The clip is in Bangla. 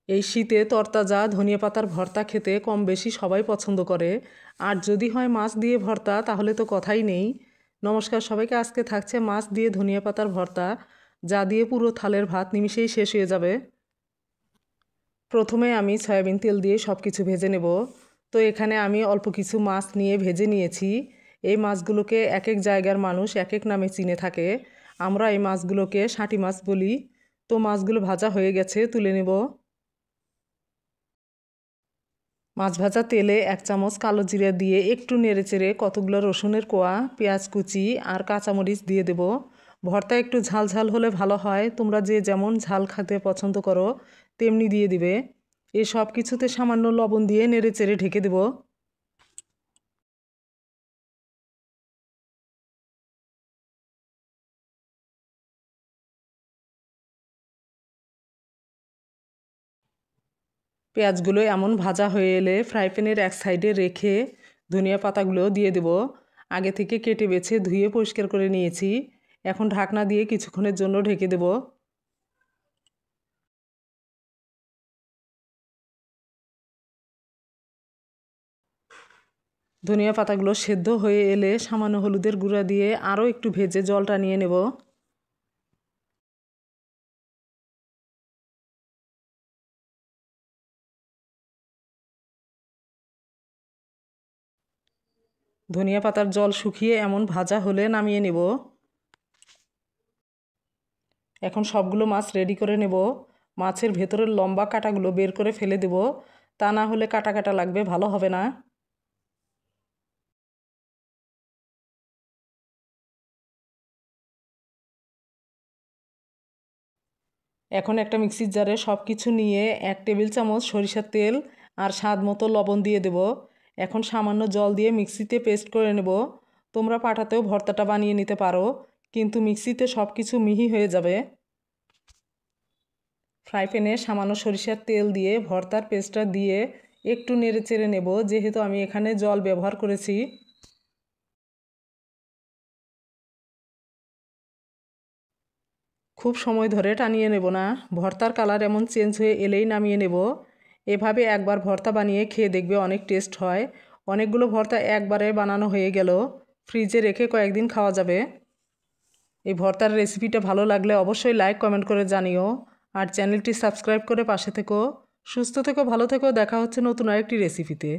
এই শীতে তরতাজা ধনিয়া পাতার ভর্তা খেতে কম বেশি সবাই পছন্দ করে। আর যদি হয় মাছ দিয়ে ভর্তা তাহলে তো কথাই নেই। নমস্কার সবাইকে, আজকে থাকছে মাছ দিয়ে ধনিয়া পাতার ভর্তা, যা দিয়ে পুরো থালের ভাত নিমিষেই শেষ হয়ে যাবে। প্রথমে আমি সয়াবিন তেল দিয়ে সব কিছু ভেজে নেব। তো এখানে আমি অল্প কিছু মাছ নিয়ে ভেজে নিয়েছি। এই মাছগুলোকে এক এক জায়গার মানুষ এক এক নামে চিনে থাকে। আমরা এই মাছগুলোকে সাঁটি মাছ বলি। তো মাছগুলো ভাজা হয়ে গেছে, তুলে নেব। মাছ ভাজা তেলে 1 চামচ কালো জিরা দিয়ে একটু নেড়েচেড়ে কতগুলো রসুনের কোয়া, পেঁয়াজ কুচি আর কাঁচামরিচ দিয়ে দেব। ভর্তা একটু ঝাল ঝাল হলে ভালো হয়, তোমরা যে যেমন ঝাল খেতে পছন্দ করো তেমনি দিয়ে দিবে। এই সব কিছুতে সামান্য লবণ দিয়ে নেড়েচেড়ে ঢেকে দেব। পেঁয়াজগুলো এমন ভাজা হয়ে এলে ফ্রাই প্যানের এক সাইডে রেখে ধনিয়া পাতাগুলো দিয়ে দেব। আগে থেকে কেটে বেছে ধুয়ে পরিষ্কার করে নিয়েছি। এখন ঢাকনা দিয়ে কিছুক্ষণের জন্য ঢেকে দেব। ধনিয়া পাতাগুলো সেদ্ধ হয়ে এলে সামান্য হলুদের গুঁড়া দিয়ে আরও একটু ভেজে জলটা নিয়ে নেব। ধনিয়া পাতার জল শুকিয়ে এমন ভাজা হলে নামিয়ে নেব। এখন সবগুলো মাছ রেডি করে নেব। মাছের ভেতরের লম্বা কাঁটাগুলো বের করে ফেলে দেব, তা না হলে কাটা কাটা লাগবে, ভালো হবে না। এখন একটা মিক্সির জারে সব কিছু নিয়ে 1 টেবিল চামচ সরিষার তেল আর স্বাদ মতো লবণ দিয়ে দেব। এখন সামান্য জল দিয়ে মিক্সিতে পেস্ট করে নেব। তোমরা পাটাতেও ভর্তাটা বানিয়ে নিতে পারো, কিন্তু মিক্সিতে সব কিছু মিহি হয়ে যাবে। ফ্রাই প্যানে সামান্য সরিষার তেল দিয়ে ভর্তার পেস্টটা দিয়ে একটু নেড়ে চেড়ে নেব, যেহেতু আমি এখানে জল ব্যবহার করেছি। খুব সময় ধরে টানিয়ে নেব না, ভর্তার কালার এমন চেঞ্জ হয়ে এলেই নামিয়ে নেব। এভাবে একবার ভর্তা বানিয়ে খেয়ে দেখবে, অনেক টেস্ট হয়। অনেকগুলো ভর্তা একবারে বানানো হয়ে গেল, ফ্রিজে রেখে কয়েকদিন খাওয়া যাবে। এই ভর্তার রেসিপিটা ভালো লাগলে অবশ্যই লাইক কমেন্ট করে জানিও। আর চ্যানেলটি সাবস্ক্রাইব করে পাশে থেকো। সুস্থ থেকো, ভালো থেকো, দেখা হচ্ছে নতুন আরেকটি রেসিপিতে।